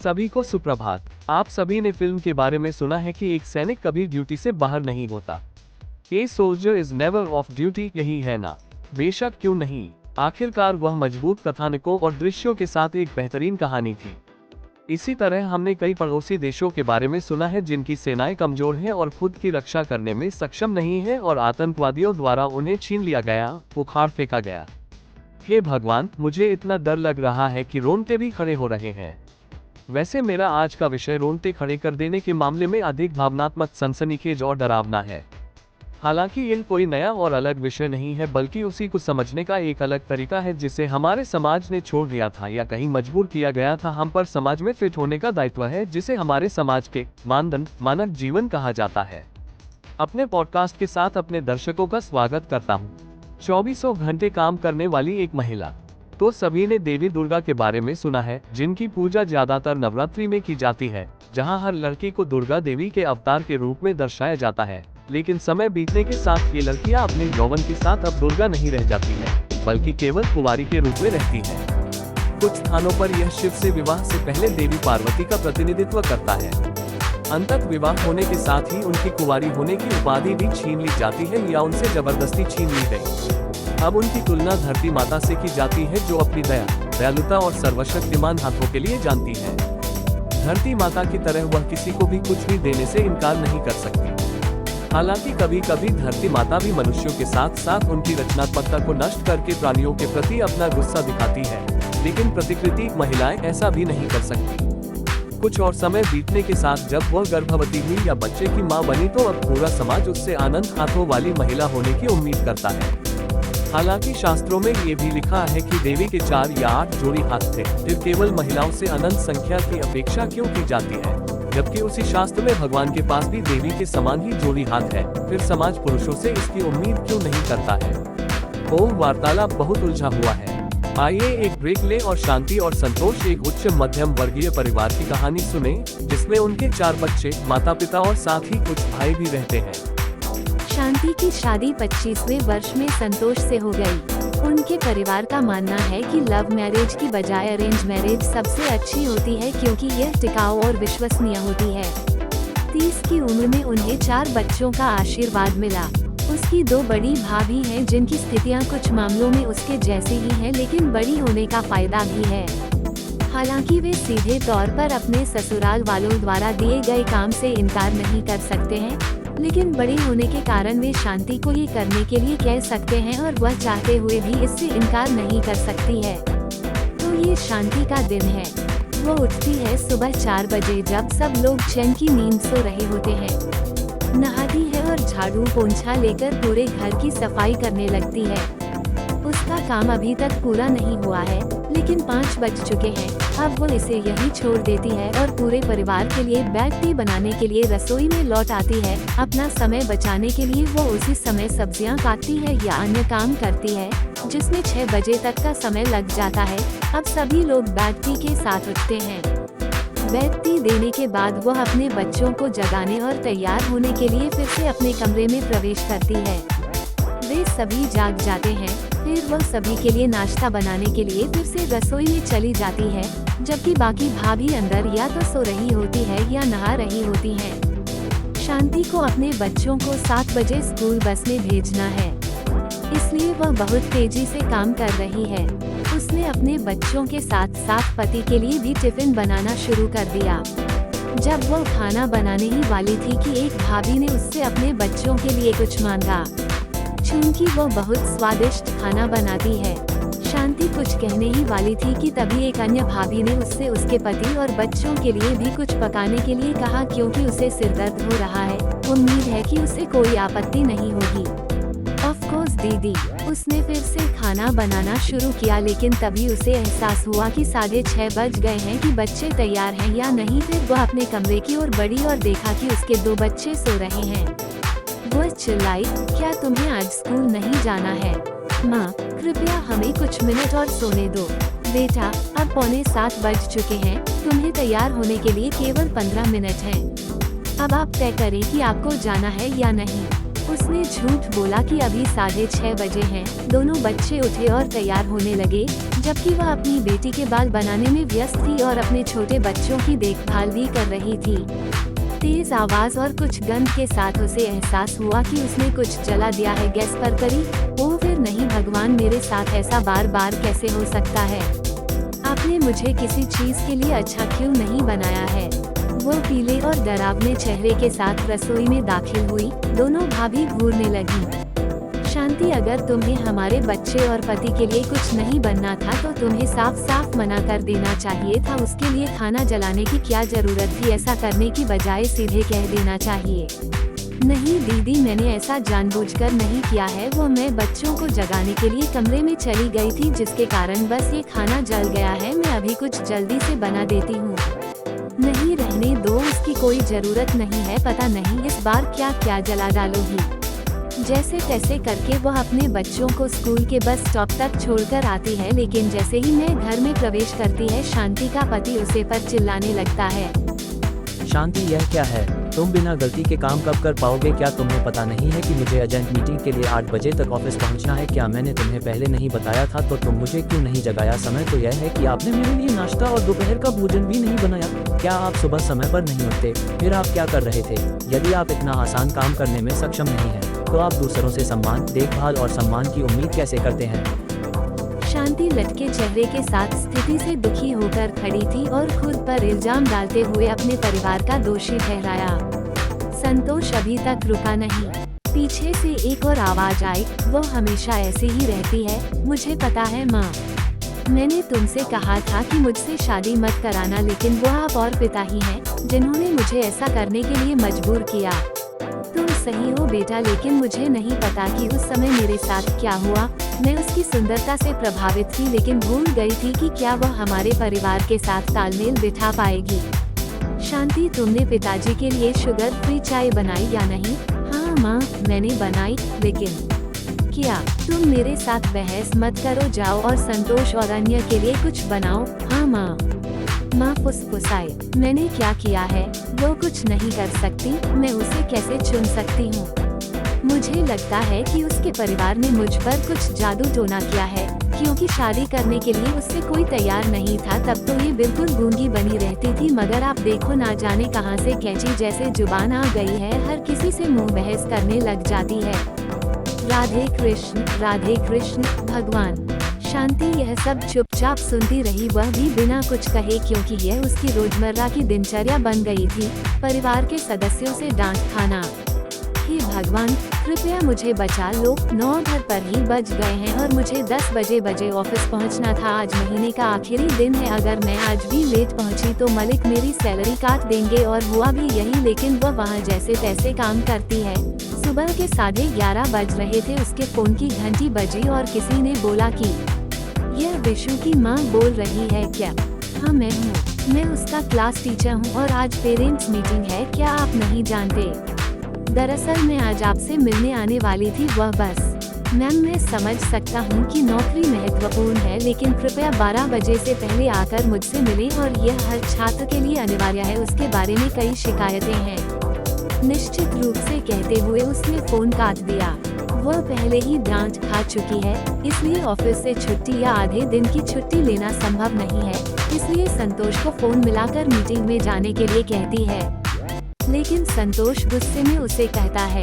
सभी को सुप्रभात। आप सभी ने फिल्म के बारे में सुना है कि एक सैनिक कभी ड्यूटी से बाहर नहीं होता। A soldier is never of duty, यही है ना? बेशक, क्यों नहीं। आखिरकार वह मजबूत कथानकों और दृश्यों के साथ एक बेहतरीन कहानी थी। इसी तरह हमने कई पड़ोसी देशों के बारे में सुना है जिनकी सेनाएं कमजोर हैं और खुद की रक्षा करने में सक्षम नहीं है और आतंकवादियों द्वारा उन्हें छीन लिया गया, उखाड़ फेंका गया। हे भगवान, मुझे इतना डर लग रहा है कि रोंगटे भी खड़े हो रहे हैं। वैसे मेरा आज का विषय रोंगटे खड़े कर देने के मामले में अधिक भावनात्मक, सनसनीखेज और डरावना है। हालांकि यह कोई नया और अलग विषय नहीं है, बल्कि उसी को समझने का एक अलग तरीका है जिसे हमारे समाज ने छोड़ दिया था या कहीं मजबूर किया गया था। हम पर समाज में फिट होने का दायित्व है, जिसे हमारे समाज के मानदंड, मानक जीवन कहा जाता है। अपने पॉडकास्ट के साथ अपने दर्शकों का स्वागत करता हूँ। 24 घंटे काम करने वाली एक महिला। तो सभी ने देवी दुर्गा के बारे में सुना है, जिनकी पूजा ज्यादातर नवरात्रि में की जाती है, जहां हर लड़की को दुर्गा देवी के अवतार के रूप में दर्शाया जाता है। लेकिन समय बीतने के साथ ये लड़कियां अपने यौवन के साथ अब दुर्गा नहीं रह जाती है, बल्कि केवल कुंवारी के रूप में रहती है। कुछ स्थानों पर यह शिव से विवाह से पहले देवी पार्वती का प्रतिनिधित्व करता है। अंततः विवाह होने के साथ ही उनकी कुंवारी होने की उपाधि भी छीन ली जाती है या उनसे जबरदस्ती छीन ली गई। अब उनकी तुलना धरती माता से की जाती है, जो अपनी दया, दयालुता और सर्वशक्तिमान हाथों के लिए जानती है। धरती माता की तरह वह किसी को भी कुछ भी देने से इनकार नहीं कर सकती। हालांकि कभी कभी धरती माता भी मनुष्यों के साथ साथ उनकी रचनात्मकता को नष्ट करके प्राणियों के प्रति अपना गुस्सा दिखाती है, लेकिन प्राकृतिक महिलाएं ऐसा भी नहीं कर सकती। कुछ और समय बीतने के साथ जब वह गर्भवती हुई या बच्चे की मां बनी, तो अब पूरा समाज उससे अनंत हाथों वाली महिला होने की उम्मीद करता है। हालांकि शास्त्रों में ये भी लिखा है कि देवी के 4 या 8 जोड़ी हाथ थे, फिर केवल महिलाओं से अनंत संख्या की अपेक्षा क्यों की जाती है? जबकि उसी शास्त्र में भगवान के पास भी देवी के समान ही जोड़ी हाथ है, फिर समाज पुरुषों से इसकी उम्मीद क्यों नहीं करता है? ओम वार्तालाप बहुत उलझा हुआ है। आइए एक ब्रेक लें और शांति और संतोष एक उच्च मध्यम वर्गीय परिवार की कहानी सुने, जिसमें उनके 4 बच्चे, माता पिता और साथ ही कुछ भाई भी रहते हैं। शांति की शादी 25वें वर्ष में संतोष से हो गई। उनके परिवार का मानना है कि लव मैरिज की बजाय अरेंज मैरिज सबसे अच्छी होती है, क्योंकि यह टिकाऊ और विश्वसनीय होती है। 30 की उम्र में उन्हें 4 बच्चों का आशीर्वाद मिला। उसकी 2 बड़ी भाभी हैं, जिनकी स्थितियां कुछ मामलों में उसके जैसी ही हैं, लेकिन बड़ी होने का फायदा भी है। हालांकि वे सीधे तौर पर अपने ससुराल वालों द्वारा दिए गए काम से इनकार नहीं कर सकते हैं, लेकिन बड़े होने के कारण वे शांति को ये करने के लिए कह सकते हैं और वह चाहते हुए भी इससे इनकार नहीं कर सकती है। तो ये शांति का दिन है। वो उठती है सुबह 4 बजे, जब सब लोग चैन की नींद सो रहे होते हैं। नहाती है और झाड़ू पोंछा लेकर पूरे घर की सफाई करने लगती है। उसका काम अभी तक पूरा नहीं हुआ है, लेकिन 5 बज चुके हैं। अब वो इसे यही छोड़ देती है और पूरे परिवार के लिए बैग टी बनाने के लिए रसोई में लौट आती है। अपना समय बचाने के लिए वो उसी समय सब्जियां काटती है या अन्य काम करती है, जिसमें 6 बजे तक का समय लग जाता है। अब सभी लोग बैग टी के साथ उठते हैं। बैग टी देने के बाद वह अपने बच्चों को जगाने और तैयार होने के लिए फिर से अपने कमरे में प्रवेश करती है। वे सभी जाग जाते हैं। फिर वह सभी के लिए नाश्ता बनाने के लिए फिर से रसोई में चली जाती है, जबकि बाकी भाभी अंदर या तो सो रही होती है या नहा रही होती हैं। शांति को अपने बच्चों को 7 बजे स्कूल बस में भेजना है, इसलिए वह बहुत तेजी से काम कर रही है। उसने अपने बच्चों के साथ साथ पति के लिए भी टिफिन बनाना शुरू कर दिया। जब वह खाना बनाने ही वाली थी कि एक भाभी ने उससे अपने बच्चों के लिए कुछ मांगा। चूंकि वो बहुत स्वादिष्ट खाना बनाती है, शांति कुछ कहने ही वाली थी कि तभी एक अन्य भाभी ने उससे उसके पति और बच्चों के लिए भी कुछ पकाने के लिए कहा, क्योंकि उसे सिरदर्द हो रहा है। उम्मीद है कि उसे कोई आपत्ति नहीं होगी। ऑफ कोर्स दीदी, उसने फिर से खाना बनाना शुरू किया, लेकिन तभी उसे एहसास हुआ कि 6:30 बज गए हैं कि बच्चे तैयार हैं या नहीं। फिर वह अपने कमरे की ओर बढ़ी और देखा कि उसके 2 बच्चे सो रहे हैं। वह चिल्लाई, क्या तुम्हें आज स्कूल नहीं जाना है? माँ, कृपया हमें कुछ मिनट और सोने दो। बेटा, अब 6:45 बज चुके हैं, तुम्हें तैयार होने के लिए केवल 15 मिनट हैं। अब आप तय करें कि आपको जाना है या नहीं। उसने झूठ बोला कि अभी 6:30 बजे हैं। दोनों बच्चे उठे और तैयार होने लगे, जबकि वह अपनी बेटी के बाल बनाने में व्यस्त थी और अपने छोटे बच्चों की देखभाल भी कर रही थी। तेज आवाज और कुछ गंध के साथ उसे एहसास हुआ कि उसने कुछ जला दिया है। गैस पर करी। ओह फिर नहीं भगवान, मेरे साथ ऐसा बार बार कैसे हो सकता है? आपने मुझे किसी चीज के लिए अच्छा क्यों नहीं बनाया है? वो पीले और डरावने चेहरे के साथ रसोई में दाखिल हुई। दोनों भाभी घूरने लगी। शांति, अगर तुम्हें हमारे बच्चे और पति के लिए कुछ नहीं बनना था तो तुम्हें साफ साफ मना कर देना चाहिए था। उसके लिए खाना जलाने की क्या जरूरत थी? ऐसा करने की बजाय सीधे कह देना चाहिए। नहीं दीदी, मैंने ऐसा जानबूझकर नहीं किया है। वो मैं बच्चों को जगाने के लिए कमरे में चली गई थी, जिसके कारण बस ये खाना जल गया है। मैं अभी कुछ जल्दी से बना देती हूँ। नहीं रहने दो, उसकी कोई जरूरत नहीं है। पता नहीं इस बार क्या क्या जला डालोगी। जैसे तैसे करके वह अपने बच्चों को स्कूल के बस स्टॉप तक छोड़कर आती है, लेकिन जैसे ही मैं घर में प्रवेश करती है, शांति का पति उसे पर चिल्लाने लगता है। शांति, यह क्या है? तुम बिना गलती के काम कब कर पाओगे? क्या तुम्हें पता नहीं है कि मुझे अर्जेंट मीटिंग के लिए 8 बजे तक ऑफिस पहुंचना है? क्या मैंने तुम्हें पहले नहीं बताया था? तो तुम मुझे क्यों नहीं जगाया? समय तो यह है कि आपने मेरे लिए नाश्ता और दोपहर का भोजन भी नहीं बनाया। क्या आप सुबह समय पर नहीं उठते? फिर आप क्या कर रहे थे? यदि आप इतना आसान काम करने में सक्षम नहीं हैं, तो आप दूसरों से सम्मान, देखभाल और सम्मान की उम्मीद कैसे करते हैं? शांति लटके चेहरे के साथ स्थिति से दुखी होकर खड़ी थी और खुद पर इल्जाम डालते हुए अपने परिवार का दोषी ठहराया। संतोष अभी तक रुका नहीं। पीछे से एक और आवाज आई, वो हमेशा ऐसी ही रहती है। मुझे पता है माँ, मैंने तुमसे कहा था कि मुझसे शादी मत कराना, लेकिन वो आप और पिता ही हैं जिन्होंने मुझे ऐसा करने के लिए मजबूर किया। तुम सही हो बेटा, लेकिन मुझे नहीं पता कि उस समय मेरे साथ क्या हुआ। मैं उसकी सुंदरता से प्रभावित थी, लेकिन भूल गई थी कि क्या वह हमारे परिवार के साथ तालमेल बिठा पाएगी। शांति, तुमने पिताजी के लिए शुगर फ्री चाय बनाई या नहीं? हाँ माँ, मैंने बनाई, लेकिन क्या? तुम मेरे साथ बहस मत करो, जाओ और संतोष और अन्य के लिए कुछ बनाओ। हाँ माँ। माँ फुसफुसाए, मैंने क्या किया है? वो कुछ नहीं कर सकती। मैं उसे कैसे चुन सकती हूँ? मुझे लगता है कि उसके परिवार ने मुझ पर कुछ जादू टोना किया है, क्योंकि शादी करने के लिए उससे कोई तैयार नहीं था। तब तो ये बिल्कुल गूंगी बनी रहती थी, मगर आप देखो ना जाने कहां से कैंची जैसे जुबान आ गई है। हर किसी से मुंह बहस करने लग जाती है। राधे कृष्ण भगवान। शांति यह सब चुपचाप सुनती रही, वह भी बिना कुछ कहे, क्योंकि यह उसकी रोजमर्रा की दिनचर्या बन गई थी। परिवार के सदस्यों से डांट खाना। हे भगवान, कृपया मुझे बचा लो। 9 पर ही बज गए हैं और मुझे 10 बजे ऑफिस पहुंचना था। आज महीने का आखिरी दिन है। अगर मैं आज भी लेट पहुंची तो मलिक मेरी सैलरी काट देंगे, और हुआ भी यही। लेकिन वह वहां जैसे तैसे काम करती है। सुबह के 11:30 बज रहे थे। उसके फोन की घंटी बजी और किसी ने बोला कि यह विशु की माँ बोल रही है क्या? हाँ मैं हूँ। मैं उसका क्लास टीचर हूँ और आज पेरेंट्स मीटिंग है, क्या आप नहीं जानते? दरअसल मैं आज आपसे मिलने आने वाली थी। वह बस। मैम, मैं समझ सकता हूँ कि नौकरी महत्वपूर्ण है, लेकिन कृपया 12 बजे से पहले आकर मुझसे मिलें, और यह हर छात्र के लिए अनिवार्य है। उसके बारे में कई शिकायतें हैं। निश्चित रूप से कहते हुए उसने फोन काट दिया। वह पहले ही डांट खा चुकी है, इसलिए ऑफिस से छुट्टी या आधे दिन की छुट्टी लेना संभव नहीं है। इसलिए संतोष को फोन मिलाकर मीटिंग में जाने के लिए कहती है। लेकिन संतोष गुस्से में उसे कहता है,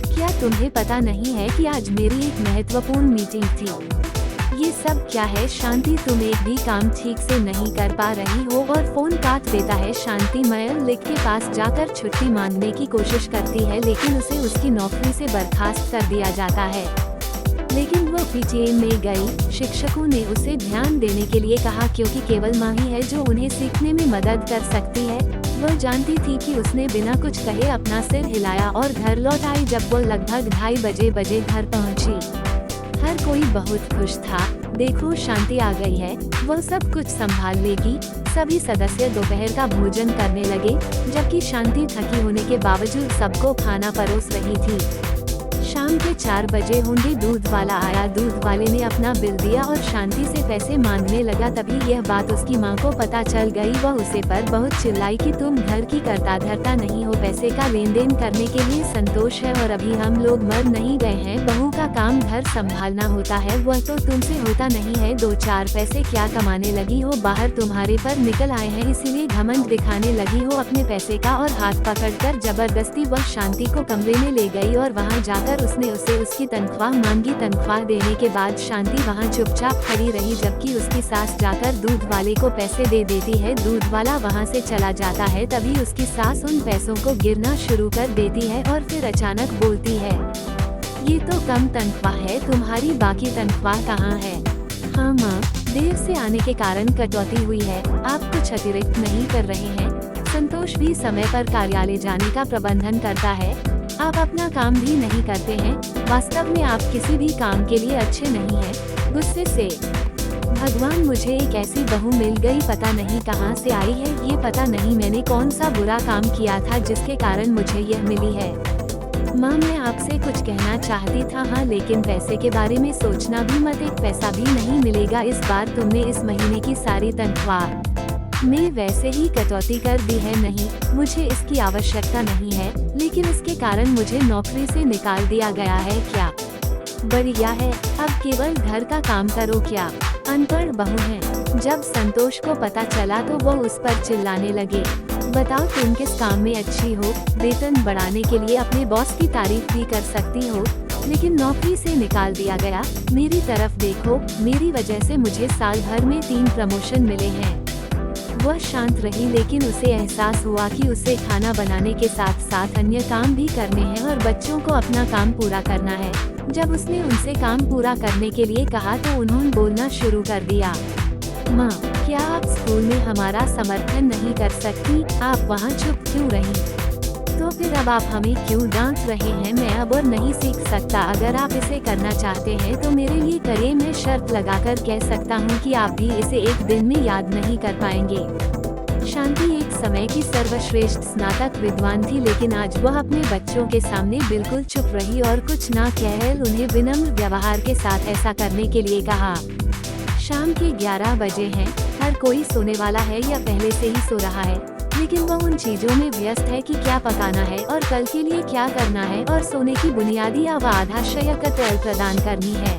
क्या तुम्हें पता नहीं है कि आज मेरी एक महत्वपूर्ण मीटिंग थी? ये सब क्या है शांति? तुम एक भी काम ठीक से नहीं कर पा रही हो। और फोन काट देता है। शांति मलिक के पास जाकर छुट्टी मांगने की कोशिश करती है, लेकिन उसे उसकी नौकरी से बर्खास्त कर दिया जाता है। लेकिन वो पीटीए में गई। शिक्षकों ने उसे ध्यान देने के लिए कहा, क्योंकि केवल माँ ही है जो उन्हें सीखने में मदद कर सकती है। वह जानती थी कि उसने बिना कुछ कहे अपना सिर हिलाया और घर लौट आई। जब वो लगभग 2:30 बजे घर पहुंची, हर कोई बहुत खुश था। देखो शांति आ गई है, वो सब कुछ संभाल लेगी। सभी सदस्य दोपहर का भोजन करने लगे, जबकि शांति थकी होने के बावजूद सबको खाना परोस रही थी। शाम शाम के 4 बजे होंगे। दूध वाला आया, दूध वाले ने अपना बिल दिया और शांति से पैसे मांगने लगा। तभी यह बात उसकी माँ को पता चल गई। वह उसे पर बहुत चिल्लाई कि तुम घर की करता धरता नहीं हो, पैसे का लेन देन करने के लिए संतोष है और अभी हम लोग मर नहीं गए हैं। बहू का काम घर संभालना होता है, वह तो तुमसे होता नहीं है। 2-4 पैसे क्या कमाने लगी हो, बाहर तुम्हारे पर निकल आए हैं इसीलिए घमंड दिखाने लगी हो अपने पैसे का। और हाथ पकड़कर जबरदस्ती वह शांति को कमरे में ले गई और वहां जाकर उसने उसे उसकी तनख्वाह मांगी। तनख्वाह देने के बाद शांति वहां चुपचाप खड़ी रही, जबकि उसकी सास जाकर दूध वाले को पैसे दे देती है। दूध वाला वहां से चला जाता है। तभी उसकी सास उन पैसों को गिरना शुरू कर देती है और फिर अचानक बोलती है, ये तो कम तनख्वाह है, तुम्हारी बाकी तनख्वाह कहाँ है? हाँ माँ, देर से आने के कारण कटौती हुई है, आप कुछ अतिरिक्त नहीं कर रहे हैं। संतोष भी समय पर कार्यालय जाने का प्रबंधन करता है, आप अपना काम भी नहीं करते हैं। वास्तव में आप किसी भी काम के लिए अच्छे नहीं हैं। गुस्से से, भगवान मुझे एक ऐसी बहू मिल गई, पता नहीं कहाँ से आई है, ये पता नहीं मैंने कौन सा बुरा काम किया था जिसके कारण मुझे यह मिली है। माँ मैं आपसे कुछ कहना चाहती था, हाँ लेकिन पैसे के बारे में सोचना भी मत, एक पैसा भी नहीं मिलेगा इस बार। तुमने इस महीने की सारी तनख्वाह में वैसे ही कटौती कर दी है। नहीं, मुझे इसकी आवश्यकता नहीं है, लेकिन इसके कारण मुझे नौकरी से निकाल दिया गया है। क्या बढ़िया है, अब केवल घर का काम करो, क्या अनपढ़ बहू है। जब संतोष को पता चला तो वो उस पर चिल्लाने लगे, बताओ तुम किस काम में अच्छी हो, वेतन बढ़ाने के लिए अपने बॉस की तारीफ भी कर सकती हो, लेकिन नौकरी से निकाल दिया गया। मेरी तरफ देखो, मेरी वजह से मुझे साल भर में 3 प्रमोशन मिले हैं। वह शांत रही, लेकिन उसे एहसास हुआ कि उसे खाना बनाने के साथ साथ अन्य काम भी करने हैं और बच्चों को अपना काम पूरा करना है। जब उसने उनसे काम पूरा करने के लिए कहा तो उन्होंने बोलना शुरू कर दिया, माँ क्या आप स्कूल में हमारा समर्थन नहीं कर सकती, आप वहाँ चुप क्यों रही? तो फिर अब आप हमें क्यों डांट रहे हैं? मैं अब और नहीं सीख सकता। अगर आप इसे करना चाहते हैं तो मेरे लिए करिए, मैं शर्त लगाकर कह सकता हूँ कि आप भी इसे एक दिन में याद नहीं कर पाएंगे। शांति एक समय की सर्वश्रेष्ठ स्नातक विद्वान थी, लेकिन आज वह अपने बच्चों के सामने बिल्कुल चुप रही और कुछ ना कह उन्हें विनम्र व्यवहार के साथ ऐसा करने के लिए कहा। शाम के 11 बजे हैं, हर कोई सोने वाला है या पहले से ही सो रहा है, लेकिन वह उन चीजों में व्यस्त है कि क्या पकाना है और कल के लिए क्या करना है और सोने की बुनियादी या आधाशयकत प्रदान करनी है।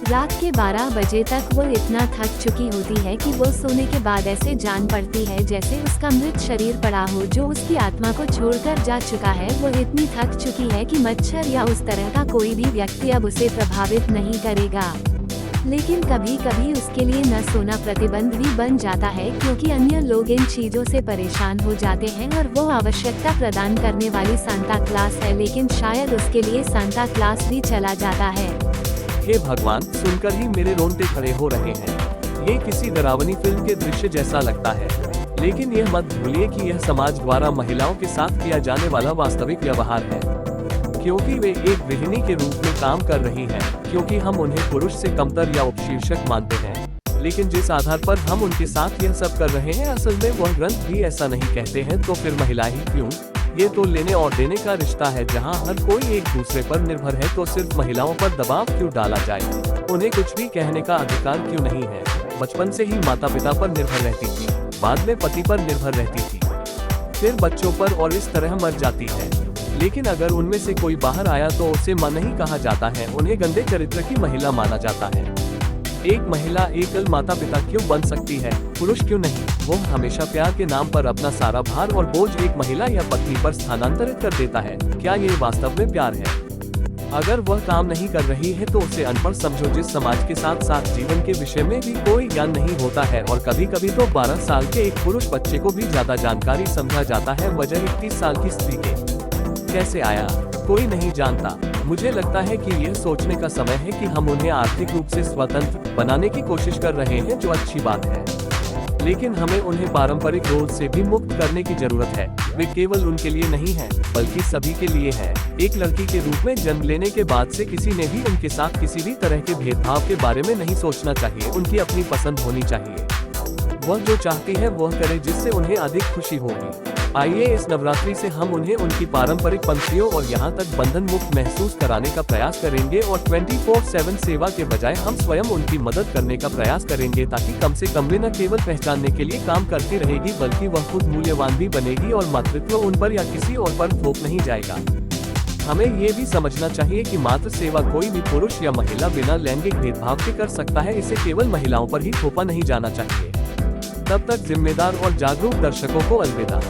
रात के 12 बजे तक वो इतना थक चुकी होती है कि वो सोने के बाद ऐसे जान पड़ती है जैसे उसका मृत शरीर पड़ा हो जो उसकी आत्मा को छोड़कर जा चुका है। वो इतनी थक चुकी है कि मच्छर या उस तरह का कोई भी व्यक्ति अब उसे प्रभावित नहीं करेगा। लेकिन कभी कभी उसके लिए न सोना प्रतिबंध भी बन जाता है, क्योंकि अन्य लोग इन चीजों से परेशान हो जाते हैं और वो आवश्यकता प्रदान करने वाली सांता क्लास है, लेकिन शायद उसके लिए सांता क्लास भी चला जाता है। हे भगवान, सुनकर ही मेरे रोंगटे खड़े हो रहे हैं। ये किसी डरावनी फिल्म के दृश्य जैसा लगता है, लेकिन यह मत भूलिए कि यह समाज द्वारा महिलाओं के साथ किया जाने वाला वास्तविक व्यवहार है, क्योंकि वे एक गृहिणी के रूप में काम कर रही हैं, क्योंकि हम उन्हें पुरुष से कमतर या उपशीर्षक मानते हैं। लेकिन जिस आधार पर हम उनके साथ यह सब कर रहे हैं, असल में वह ग्रंथ भी ऐसा नहीं कहते हैं, तो फिर महिला ही क्यों? ये तो लेने और देने का रिश्ता है, जहाँ हर कोई एक दूसरे पर निर्भर है, तो सिर्फ महिलाओं पर दबाव क्यों डाला जाए? उन्हें कुछ भी कहने का अधिकार क्यों नहीं है? बचपन से ही माता पिता पर निर्भर रहती थी, बाद में पति पर निर्भर रहती थी, फिर बच्चों पर, और इस तरह मर जाती है। लेकिन अगर उनमें से कोई बाहर आया तो उसे मां नहीं कहा जाता है, उन्हें गंदे चरित्र की महिला माना जाता है। एक महिला एकल माता पिता क्यों बन सकती है, पुरुष क्यों नहीं? वो हमेशा प्यार के नाम पर अपना सारा भार और बोझ एक महिला या पत्नी पर स्थानांतरित कर देता है। क्या ये वास्तव में प्यार है? अगर वह काम नहीं कर रही है तो उसे अनपढ़ समझो, जिस समाज के साथ साथ जीवन के विषय में भी कोई ज्ञान नहीं होता है, और कभी कभी तो 12 साल के एक पुरुष बच्चे को भी ज्यादा जानकारी समझा जाता है, वजह 31 साल की स्त्री के। कैसे आया कोई नहीं जानता। मुझे लगता है कि यह सोचने का समय है कि हम उन्हें आर्थिक रूप से स्वतंत्र बनाने की कोशिश कर रहे हैं, जो अच्छी बात है, लेकिन हमें उन्हें पारंपरिक रोल से भी मुक्त करने की जरूरत है। वे केवल उनके लिए नहीं हैं, बल्कि सभी के लिए हैं। एक लड़की के रूप में जन्म लेने के बाद से किसी ने भी उनके साथ किसी भी तरह के भेदभाव के बारे में नहीं सोचना चाहिए। उनकी अपनी पसंद होनी चाहिए, वह जो चाहती है वह करे, जिससे उन्हें अधिक खुशी होगी। आइए इस नवरात्रि से हम उन्हें उनकी पारंपरिक पंक्तियों और यहाँ तक बंधन मुक्त महसूस कराने का प्रयास करेंगे और 24/7 सेवा के बजाय हम स्वयं उनकी मदद करने का प्रयास करेंगे, ताकि कम से कम वे न केवल पहचानने के लिए काम करती रहेगी बल्कि वह खुद मूल्यवान भी बनेगी और मातृत्व उन पर या किसी और पर थोप नहीं जाएगा। हमें ये भी समझना चाहिए कि मातृ सेवा कोई भी पुरुष या महिला बिना लैंगिक भेदभाव के कर सकता है, इसे केवल महिलाओं पर ही थोपा नहीं जाना चाहिए। तब तक जिम्मेदार और जागरूक दर्शकों को अलविदा।